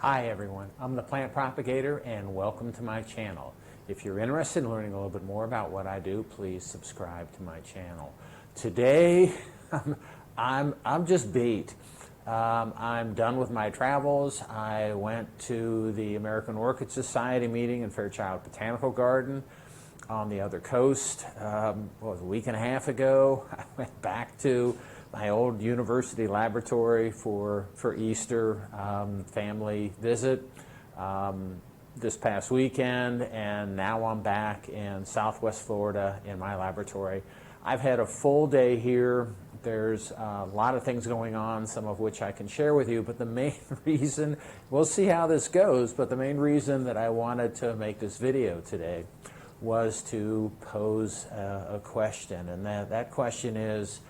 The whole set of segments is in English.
Hi everyone, I'm the plant propagator and welcome to my channel. If you're interested in learning a little bit more about what I do, please subscribe to my channel. Today, I'm just beat. I'm done with my travels. I went to the American Orchid Society meeting in Fairchild Botanical Garden on the other coast. A week and a half ago, I went back to my old university laboratory for Easter family visit this past weekend, and now I'm back in Southwest Florida in my laboratory. I've had a full day here. There's a lot of things going on, some of which I can share with you, but the main reason, we'll see how this goes, but the main reason that I wanted to make this video today was to pose a question, and that question is,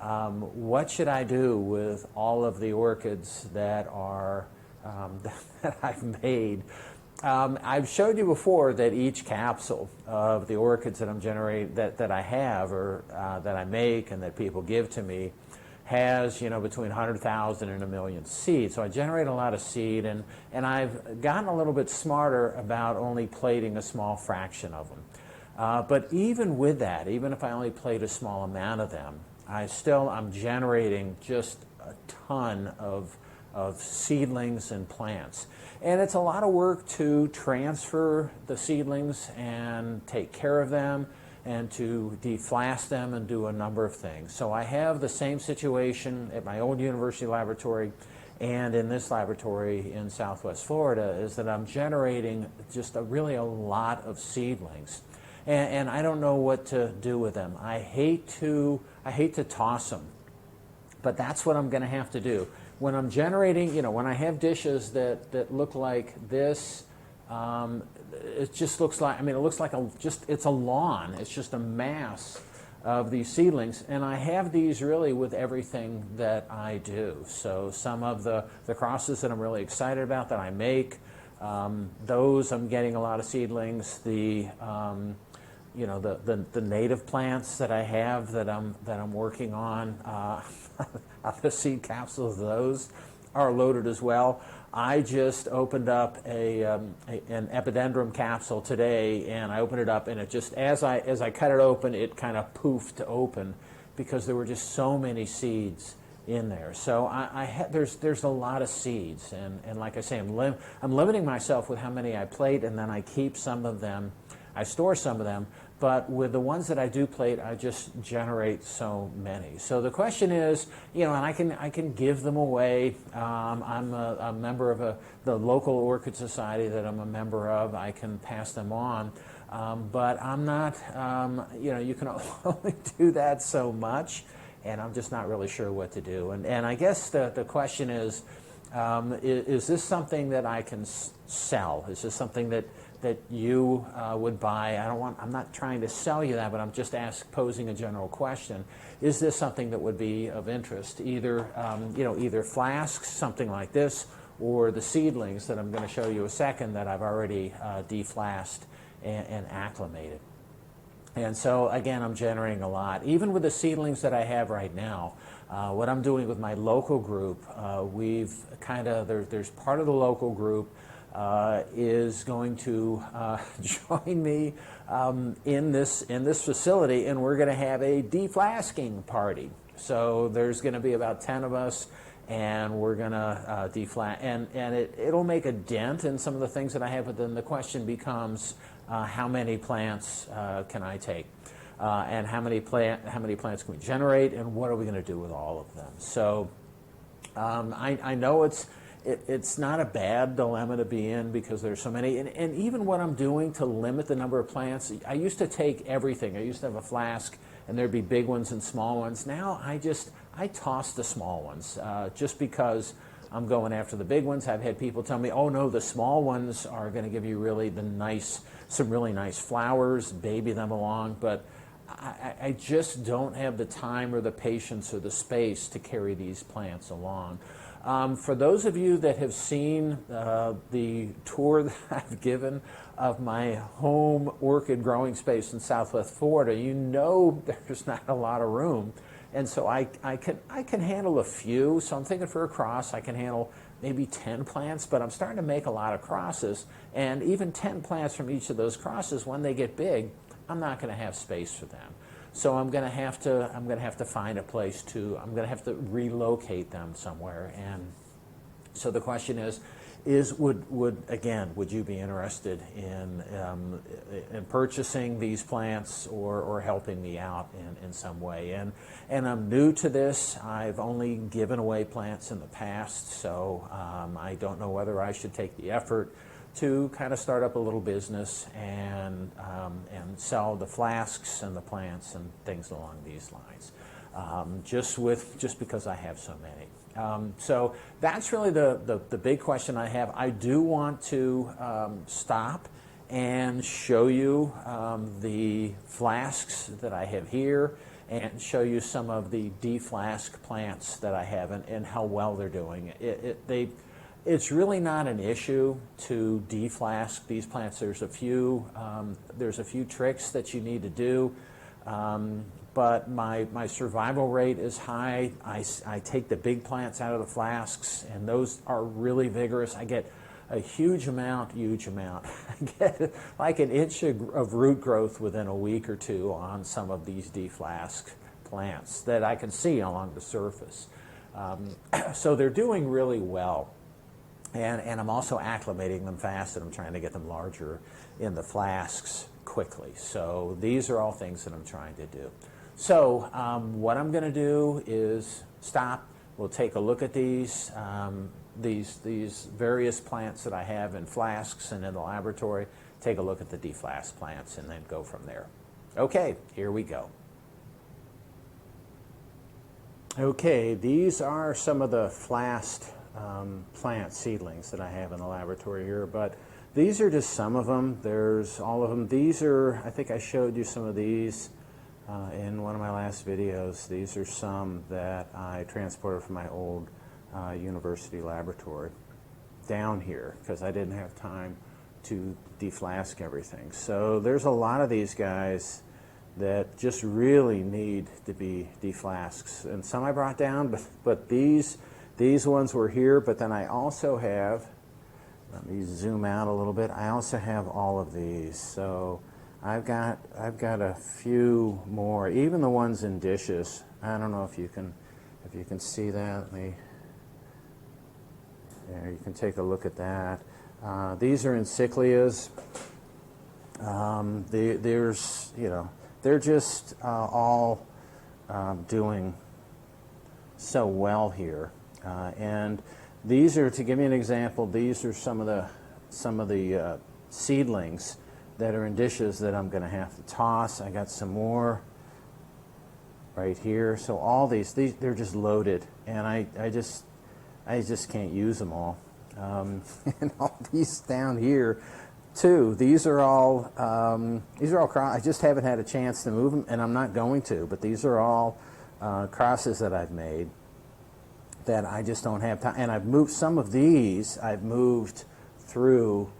what should I do with all of the orchids that are that I've made? I've showed you before that each capsule of the orchids that I'm generating, that I have or that I make and that people give to me, has between 100,000 and 1 million seeds. So I generate a lot of seed, and I've gotten a little bit smarter about only plating a small fraction of them. But even with that, even if I only plate a small amount of them, I'm generating just a ton of seedlings and plants. And it's a lot of work to transfer the seedlings and take care of them and to deflast them and do a number of things. So I have the same situation at my old university laboratory and in this laboratory in Southwest Florida, is that I'm generating just really a lot of seedlings. And I don't know what to do with them. I hate to toss them, but that's what I'm going to have to do. When I'm generating, when I have dishes that look like this, it just looks like, it looks like it's a lawn. It's just a mass of these seedlings, and I have these really with everything that I do. So some of the crosses that I'm really excited about that I make, those I'm getting a lot of seedlings. The native plants that I have that I'm working on, the seed capsules of those are loaded as well. I just opened up an epidendrum capsule today, and I opened it up, and it just, as I cut it open, it kind of poofed open because there were just so many seeds in there. So there's a lot of seeds, and like I say, I'm limiting myself with how many I plate, and then I keep some of them. I store some of them, but with the ones that I do plate, I just generate so many. So the question is, and I can give them away. I'm a member of the local orchid society that I'm a member of. I can pass them on, but I'm not. You can only do that so much, and I'm just not really sure what to do. And I guess the question is this something that I can sell? Is this something that you would buy? I'm not trying to sell you that, but I'm just posing a general question. Is this something that would be of interest? Either flasks, something like this, or the seedlings that I'm going to show you a second that I've already deflasked and acclimated. And so again, I'm generating a lot. Even with the seedlings that I have right now, what I'm doing with my local group, there's part of the local group is going to join me in this facility, and we're going to have a deflasking party. So there's going to be about 10 of us, and we're going to deflask, and it'll make a dent in some of the things that I have. But then the question becomes, how many plants can I take, and how many plants can we generate, and what are we going to do with all of them? So I know it's not a bad dilemma to be in because there's so many, and even what I'm doing to limit the number of plants, I used to take everything. I used to have a flask, and there'd be big ones and small ones. Now I toss the small ones just because I'm going after the big ones. I've had people tell me, oh no, the small ones are going to give you some really nice flowers, baby them along, but I just don't have the time or the patience or the space to carry these plants along. For those of you that have seen the tour that I've given of my home orchid growing space in Southwest Florida, you know there's not a lot of room. And so I can handle a few. So I'm thinking for a cross, I can handle maybe 10 plants, but I'm starting to make a lot of crosses, and even 10 plants from each of those crosses, when they get big, I'm not going to have space for them. So I'm going to have to find a place I'm going to have to relocate them somewhere. And so the question is would you be interested in purchasing these plants or helping me out in some way? And I'm new to this. I've only given away plants in the past, so I don't know whether I should take the effort to kind of start up a little business and sell the flasks and the plants and things along these lines, just because I have so many. So that's really the big question I have. I do want to stop and show you the flasks that I have here and show you some of the deflask plants that I have and how well they're doing. It's really not an issue to deflask these plants. There's a few tricks that you need to do. But my survival rate is high. I take the big plants out of the flasks, and those are really vigorous. I get a huge amount. I get like an inch of root growth within a week or two on some of these deflask plants that I can see along the surface. So they're doing really well. And I'm also acclimating them fast, and I'm trying to get them larger in the flasks quickly. So these are all things that I'm trying to do. So what I'm going to do is stop. We'll take a look at these various plants that I have in flasks and in the laboratory, take a look at the deflask plants, and then go from there. Okay, here we go. Okay, these are some of the flasked plant seedlings that I have in the laboratory here, but these are just some of them. There's all of them. These are, I think I showed you some of these in one of my last videos. These are some that I transported from my old university laboratory down here because I didn't have time to deflask everything. So there's a lot of these guys that just really need to be deflasks, and some I brought down, but these ones were here. But then I also have, let me zoom out a little bit, I also have all of these. So I've got a few more, even the ones in dishes. I don't know if you can see that. There, you can take a look at that. These are encyclias. There's, they're just all doing so well here. And these are, to give you an example, these are some of the seedlings that are in dishes that I'm going to have to toss. I got some more right here. So all these they're just loaded, and I just can't use them all. And all these down here too. These are all I just haven't had a chance to move them, and I'm not going to. But these are all crosses that I've made that I just don't have time. And I've moved some of these. I've moved through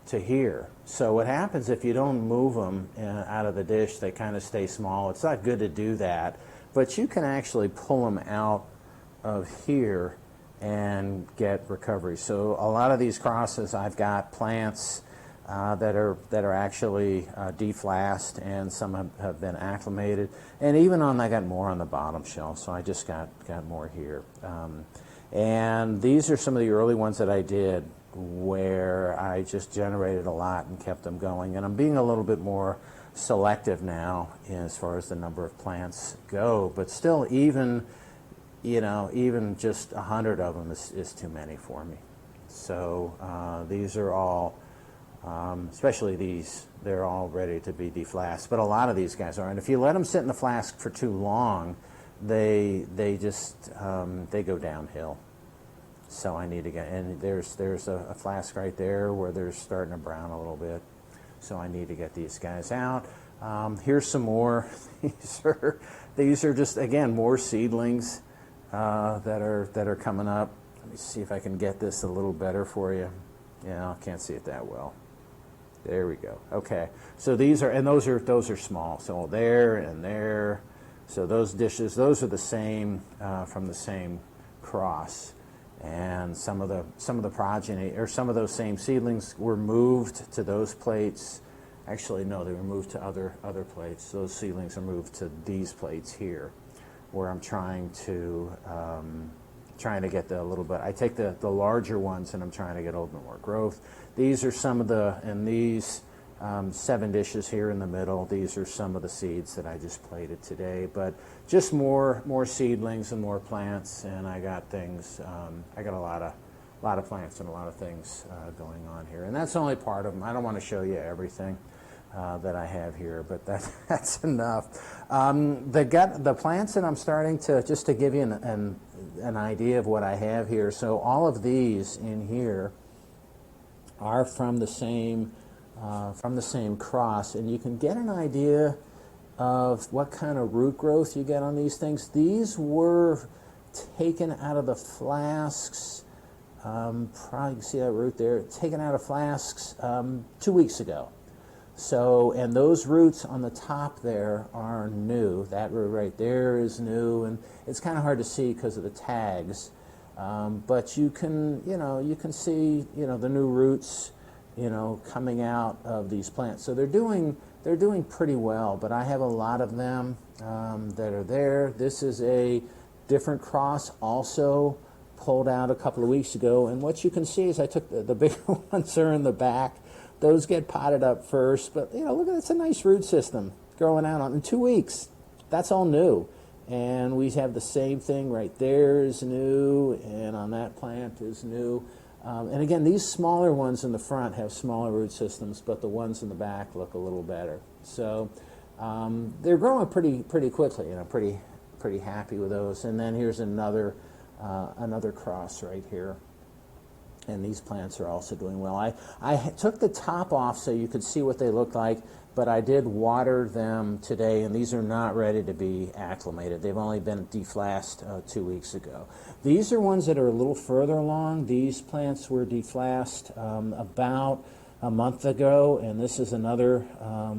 to here. So what happens if you don't move them out of the dish? They kind of stay small. It's not good to do that, but you can actually pull them out of here and get recovery. So a lot of these crosses, I've got plants that are actually deflasked, and some have been acclimated, and even I got more on the bottom shelf, so I just got more here. And these are some of the early ones that I did where I just generated a lot and kept them going, and I'm being a little bit more selective now as far as the number of plants go, but still, even just 100 of them is too many for me. So these are all, especially these, they're all ready to be deflasked, but a lot of these guys are, and if you let them sit in the flask for too long, they just they go downhill. So I need to get, and there's a flask right there where they're starting to brown a little bit. So I need to get these guys out. Here's some more. These are just, again, more seedlings that are coming up. Let me see if I can get this a little better for you. Yeah, I can't see it that well. There we go. Okay. So these are, and those are small. So there and there. So those dishes, those are the same from the same cross. and some of the progeny, or some of those same seedlings, were moved to those plates. Actually, no, they were moved to other plates. Those seedlings are moved to these plates here, where I'm trying to get a little bit. I take the larger ones and I'm trying to get a little bit more growth. These are some of and these 7 dishes here in the middle. These are some of the seeds that I just plated today, but just more seedlings and more plants. And I got things. I got a lot of plants and a lot of things going on here, and that's only part of them. I don't want to show you everything that I have here, but that's enough. The plants that I'm starting to, just to give you an idea of what I have here. So all of these in here are from the same cross, and you can get an idea of what kind of root growth you get on these things. These were taken out of the flasks. Probably see that root there, taken out of flasks 2 weeks ago. So, and those roots on the top there are new. That root right there is new, and it's kind of hard to see because of the tags. But you can see, the new roots, coming out of these plants. So they're doing pretty well. But I have a lot of them that are there. This is a different cross, also pulled out a couple of weeks ago. And what you can see is I took the bigger ones are in the back. Those get potted up first, but look at it's a nice root system growing out in 2 weeks. That's all new, and we have the same thing right there is new, and on that plant is new. And again, these smaller ones in the front have smaller root systems, but the ones in the back look a little better. So they're growing pretty quickly, and I'm pretty happy with those. And then here's another cross right here. And these plants are also doing well. I took the top off so you could see what they look like, but I did water them today, and these are not ready to be acclimated. They've only been deflasked 2 weeks ago. These are ones that are a little further along. These plants were deflasked about a month ago, and this is another, a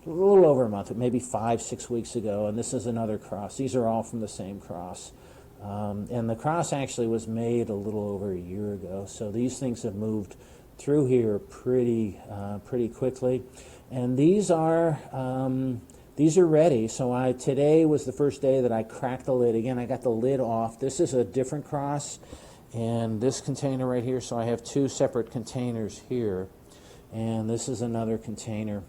little over a month, maybe 5-6 weeks ago, and this is another cross. These are all from the same cross. And the cross actually was made a little over a year ago, so these things have moved through here pretty quickly. And these are ready. So today was the first day that I cracked the lid. Again, I got the lid off. This is a different cross, and this container right here. So I have 2 separate containers here, and this is another container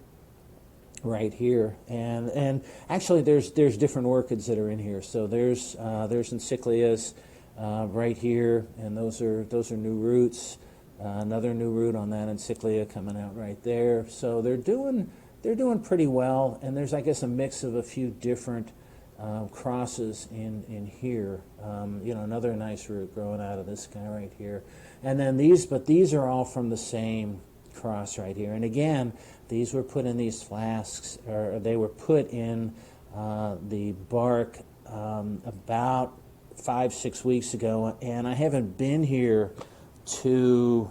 right here, and actually there's different orchids that are in here. So there's encyclias right here, and those are new roots. Another new root on that encyclia coming out right there. So they're doing pretty well, and there's, I guess, a mix of a few different crosses in here. Another nice root growing out of this guy right here, and then these are all from the same cross right here. And again, these were put in these flasks, or they were put in the bark about 5-6 weeks ago, and I haven't been here to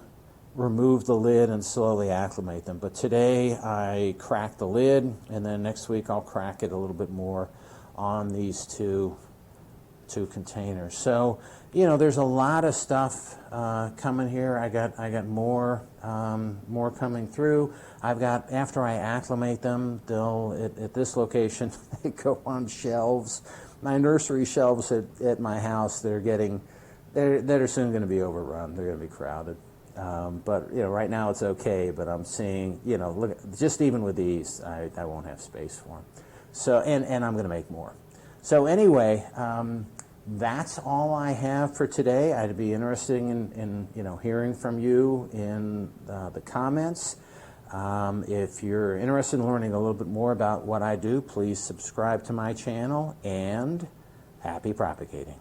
remove the lid and slowly acclimate them. But today I cracked the lid, and then next week I'll crack it a little bit more on these two containers. So there's a lot of stuff coming here. I got more coming through. I've got, after I acclimate them, they'll at this location they go on shelves. My nursery shelves at my house, they're soon going to be overrun. They're going to be crowded. But right now it's okay. But I'm seeing, look, just even with these, I won't have space for them. So and I'm going to make more. So anyway, that's all I have for today. I'd be interested in hearing from you in the comments. If you're interested in learning a little bit more about what I do, please subscribe to my channel, and happy propagating.